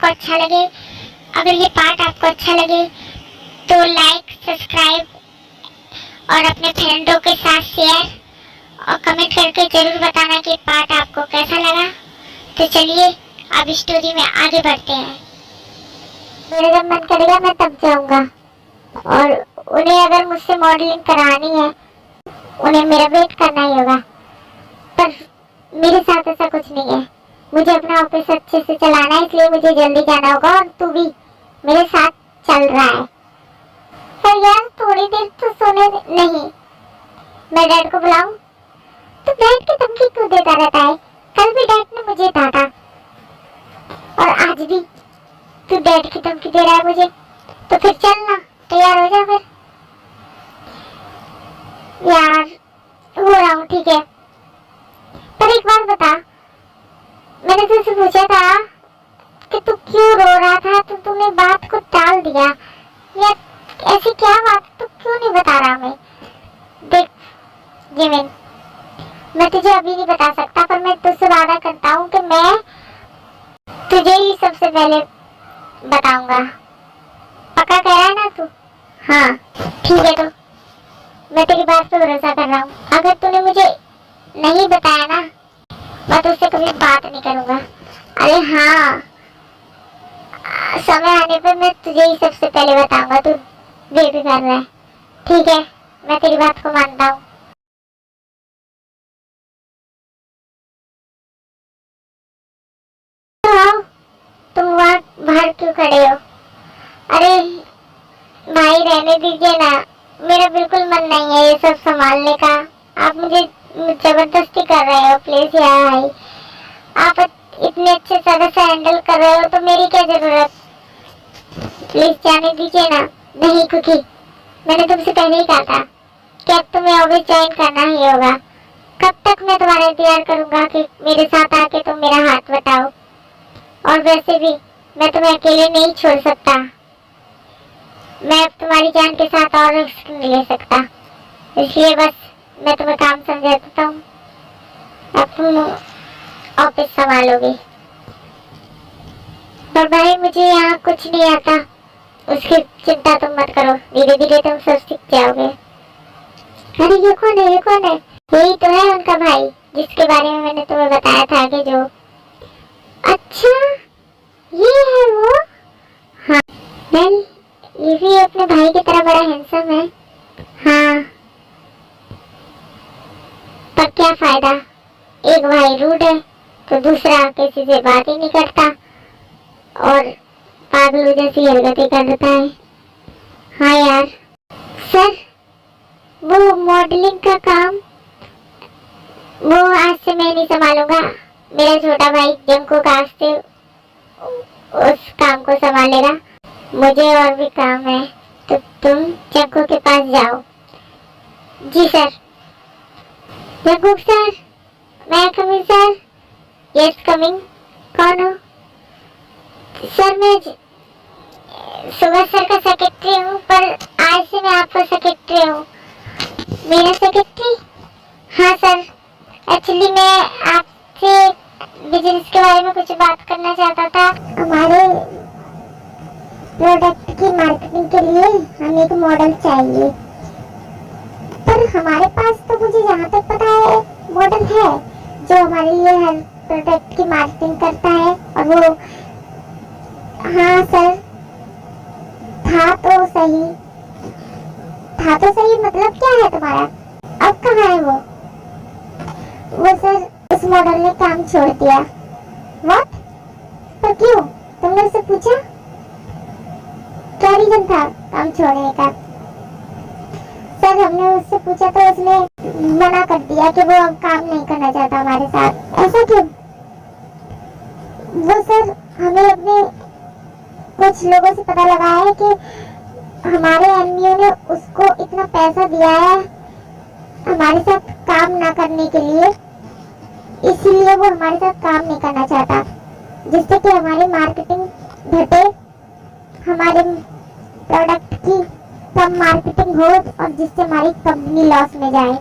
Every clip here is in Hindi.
आपको अच्छा लगे, अगर ये पार्ट आपको अच्छा लगे तो लाइक, सब्सक्राइब और अपने फ्रेंडों के साथ शेयर और कमेंट करके जरूर बताना कि पार्ट आपको कैसा लगा। तो चलिए अब स्टोरी में आगे बढ़ते हैं। मेरा जब मन करेगा मैं तब जाऊंगा, और उन्हें अगर मुझसे मॉडलिंग करानी है उन्हें मेरा वेट करना ही होगा। पर मेरे साथ ऐसा कुछ नहीं है, मुझे अपना ऑफिस अच्छे से चलाना है, इसलिए मुझे जल्दी जाना होगा और तू भी मेरे साथ चल रहा है। पर यार थोड़ी देर तो सोने नहीं, मैं डैड को बुलाऊं? तो डैड की धमकी क्यों देता रहता है? कल भी डैड ने मुझे डांटा और आज भी तू डैड की धमकी दे रहा है मुझे। तो फिर चलना, तैयार हो जा फिर। यार हो रहा हूँ, ठीक है। पर एक बात बता, मैंने तुझसे पूछा था कि तू क्यों रो रहा था, तो तूने बात को टाल दिया। यार ऐसी क्या बात, तू क्यों नहीं बता रहा हमें? देख जिमिन, मैं तुझे अभी नहीं बता सकता, पर मैं तुझसे वादा करता हूँ कि मैं तुझे ही सबसे पहले बताऊंगा। पक्का कह रहा है ना तू? हाँ ठीक है, तो मैं तेरी बात पे भरोसा कर रहा हूँ। अगर तूने मुझे नहीं बताया ना, मैं तुझसे कभी बात नहीं करूंगा। अरे हाँ, समय आने पर मैं तुझे ही सबसे पहले बताऊंगा। तू बेफिक्र कर रहा है, ठीक है? मैं तेरी बात को मानता हूँ। तो आओ, तुम वहाँ बाहर क्यों खड़े हो? अरे भाई रहने दीजिए ना, मेरा बिल्कुल मन नहीं है ये सब संभालने का। आप मुझे जबरदस्ती कर रहे हो, प्लीज यार भाई। आप इतने अच्छे तरह से हैंडल कर रहे हो तो मेरी क्या जरूरत? प्लीज जाने दीजिए ना। नहीं क्योंकि मैंने तुमसे पहले ही कहा था कि अब तुम्हें ऑफिस ज्वाइन करना ही होगा। कब तक मैं तुम्हारा इंतजार करूंगा कि मेरे साथ आके तुम मेरा हाथ बटाओ? और वैसे भी मैं तुम्हें अकेले नहीं छोड़ सकता। मैं अब तुम्हारी जान के साथ और रिस्क नहीं ले सकता, इसलिए बस मैं तुम्हें काम समझा देता हूँ। अब तुम ऑफिस संभालोगे। पर भाई मुझे यहाँ कुछ नहीं आता, उसकी चिंता तुम मत करो, धीरे धीरे तुम सब सीख जाओगे। अरे ये कौन है, ये कौन है? यही तो है उनका भाई जिसके बारे में मैंने तुम्हें बताया था कि जो। अच्छा ये है वो? हाँ वेल, ये भी अपने भाई की तरह बड़ा हैंडसम है। हाँ पर क्या फायदा, एक भाई रूड है तो दूसरा किसी से बात ही नहीं करता और पागलों जैसी हरकतें करता है। हाँ यार सर, वो मॉडलिंग का काम वो आज से मैं नहीं संभालूंगा। मेरा छोटा भाई जंकुक आज से उस काम को संभालेगा। मुझे और भी काम है, तो तुम जंकुक के पास जाओ। जी सर। जंकुक सर, मैं कमिंग सर? Yes coming. कौन हो? सर मैं सुभाष सर का सेक्रेटरी हूँ, पर आज से मैं आपका सेक्रेटरी हूँ। मेरा सेक्रेटरी? हाँ सर, एक्चुअली मैं आपसे बिजनेस के बारे में कुछ बात करना चाहता था। हमारे प्रोडक्ट की मार्केटिंग के लिए हमें एक मॉडल चाहिए, पर हमारे पास तो मुझे जहाँ तक पता है मॉडल है जो हमारे लिए हर प्रोडक्ट की मार्केटिंग करता है। और वो, हाँ सर, था तो सही मतलब क्या है तुम्हारा? अब कहाँ है वो? वो सर उस मॉडल ने काम छोड़ दिया। व्हाट? तो क्यों? तुमने उससे पूछा क्या रीजन था काम छोड़ने का? सर हमने उससे पूछा तो उसने मना कर दिया कि वो अब काम नहीं करना चाहता हमारे साथ। ऐसा क्यों? वो सर हमें अपने कुछ लोगों से पता लगा है कि हमारे एमबीओ ने उसको इतना पैसा दिया है हमारे साथ काम ना करने के लिए, इसीलिए वो हमारे साथ काम नहीं करना चाहता, जिससे कि हमारी मार्केटिंग घटे, हमारे प्रोडक्ट की कम मार्केटिंग हो और जिससे हमारी कंपनी लॉस में जाए।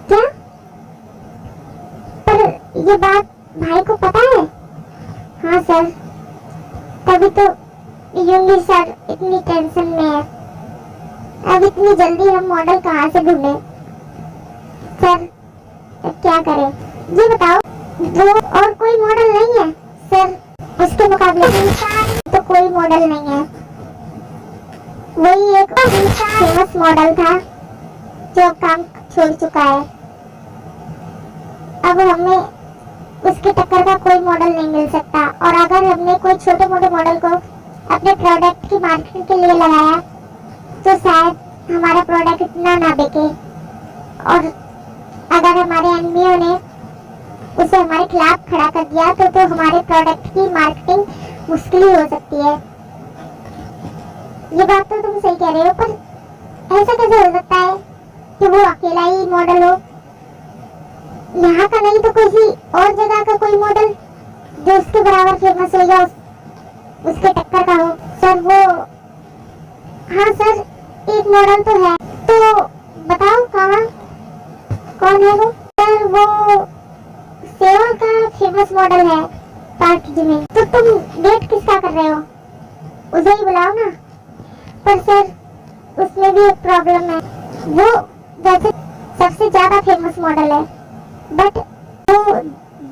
क्या? पर ये बात भाई को पता है? हाँ सर, तभी तो यूंगी सर इतनी टेंशन में है। अब इतनी जल्दी हम मॉडल कहाँ से ढूंढे सर, क्या करें ये बताओ। वो और कोई मॉडल नहीं है सर, उसके मुकाबले तो कोई मॉडल नहीं है। वही एक फेमस मॉडल था जो काम छोड़ चुका है। अब हमें उसकी टक्कर का कोई मॉडल नहीं मिल सकता। और अगर हमने कोई छोटे मोटे मॉडल को अपने प्रोडक्ट की मार्केटिंग के लिए लगाया तो शायद हमारा प्रोडक्ट इतना ना बिके, और अगर हमारे एनिमियों ने उसे हमारे खिलाफ खड़ा कर दिया तो हमारे प्रोडक्ट की मार्केटिंग मुश्किल ही हो सकती है। ये बात तो तुम सही कह रहे हो, पर ऐसा कैसे हो सकता है कि वो अकेला ही मॉडल हो? यहाँ का नहीं तो किसी और जगह का कोई मॉडल जो उसके बराबर फेमस होगा, उसके टक्कर का हो। सर वो, हाँ सर एक मॉडल तो है, तो बताओ कहाँ, कौन है वो? सर वो सेवा का फेमस मॉडल है पैकेज में। तो तुम वेट किसका कर रहे हो? उसे ही बुलाओ ना। पर सर उसमें भी एक प्रॉब्लम है, वो वैसे सबसे ज्यादा फेमस मॉडल है, बट वो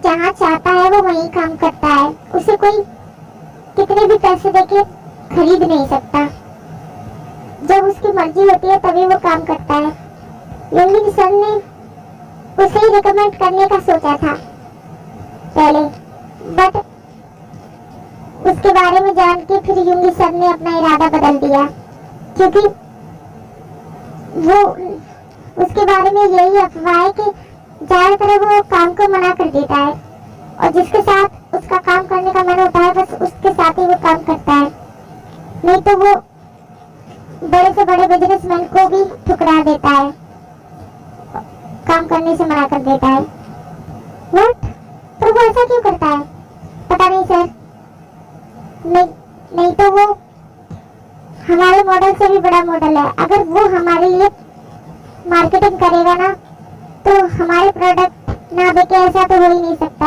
जहाँ चाहता है वो वहीं काम करता है। उसे कोई कितने भी पैसे देके खरीद नहीं सकता। जब उसकी मर्जी होती है तभी वो काम करता है। योगी सर ने उसे ही रिकमेंड करने का सोचा था पहले, बट उसके बारे में जान के फिर योगी सर ने अपना इरादा बदल दिया, क्योंकि वो उसके बारे में यही अफवाह है कि ज्यादातर वो काम को मना कर देता है, और जिसके साथ उसका काम करने का मन होता है बस उसके साथ ही वो काम करता है। नहीं तो वो बड़े से बड़े बिजनेसमैन को भी ठुकरा देता है, काम करने से मना कर देता है। व्हाट? पर वो ऐसा क्यों करता है? पता नहीं सर। नहीं तो वो हमारे मॉडल से भी बड़ा मॉडल है। अगर वो हमारे लिए मार्केटिंग करेगा ना तो हमारे प्रोडक्ट ना बिके, ऐसा तो हो ही नहीं सकता।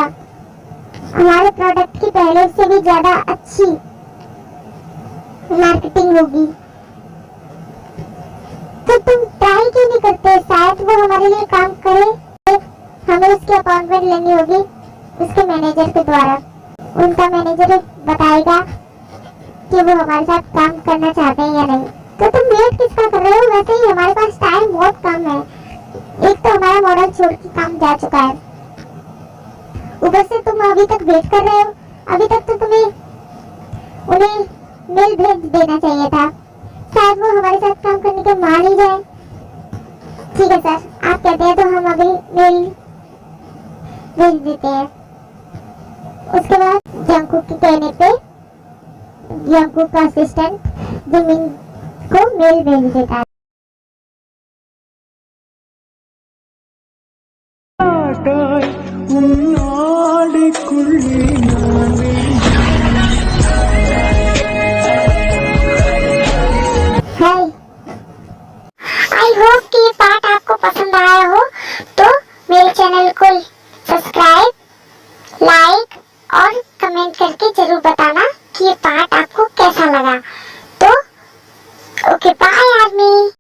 हमारे प्रोडक्ट की पहले से भी ज्यादा अच्छी मार्केटिंग होगी। तो तुम ट्राई क्यों नहीं करते? शायद वो हमारे लिए काम करे। हमें उसकी अपॉइंटमेंट लेनी होगी उसके मैनेजर के द्वारा। उनका मैनेजर बताएगा कि वो हमारे साथ काम करना चाहते हैं या नहीं। तो तुम वेट किसका कर रहे हो? वैसे ही हमारे पास टाइम बहुत कम है। एक तो हमारा मॉडल छोड़ के काम जा चुका है, ऊपर से तुम अभी तक वेट कर रहे हो। अभी तक तो तुम्हें उन्हें मेल भेज देना चाहिए था, शायद वो हमारे साथ काम करने के मान ही जाए। ठीक है सर, आप कहते हैं तो हम अभी मेल भेज देते हैं। उसके बाद जंकू के कहने पे जंकू का असिस्टेंट जिमिन को मेल भेज देता है। உன்னாடிக்குள்ளே